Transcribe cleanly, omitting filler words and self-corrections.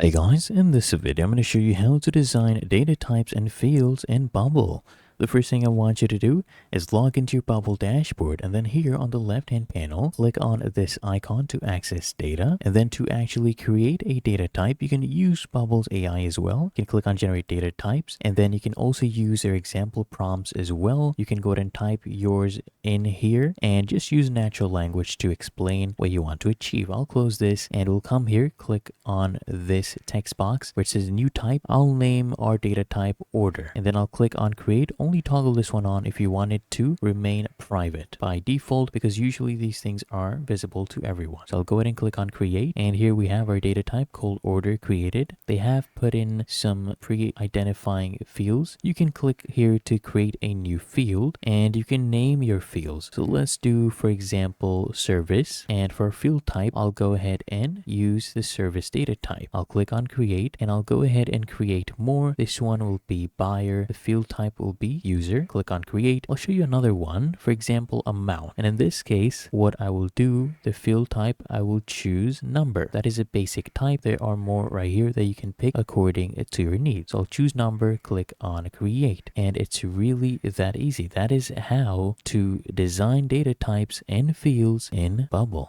Hey guys, in this video I'm going to show you how to design data types and fields in Bubble. The first thing I want you to do is log into your Bubble dashboard, and then here on the left hand panel, click on this icon to access data. And then to actually create a data type, you can use Bubble's AI as well. You can click on generate data types, and then you can also use their example prompts as well. You can go ahead and type yours in here and just use natural language to explain what you want to achieve. I'll close this and we'll come here, click on this text box where it says new type. I'll name our data type order, and then I'll click on create. Only toggle this one on if you want it to remain private by default, because usually these things are visible to everyone. So I'll go ahead and click on create, and here we have our data type called order created. They have put in some pre-identifying fields. You can click here to create a new field, and you can name your fields. So let's do, for example, service, and for field type I'll go ahead and use the service data type. I'll click on create, and I'll go ahead and create more. This one will be buyer. The field type will be user. Click on create. I'll show you another one, for example, amount, and in this case what I will do, the field type, I will choose number. That is a basic type. There are more right here that you can pick according to your needs. So I'll choose number, click on create, and it's really that easy. That is how to design data types and fields in Bubble.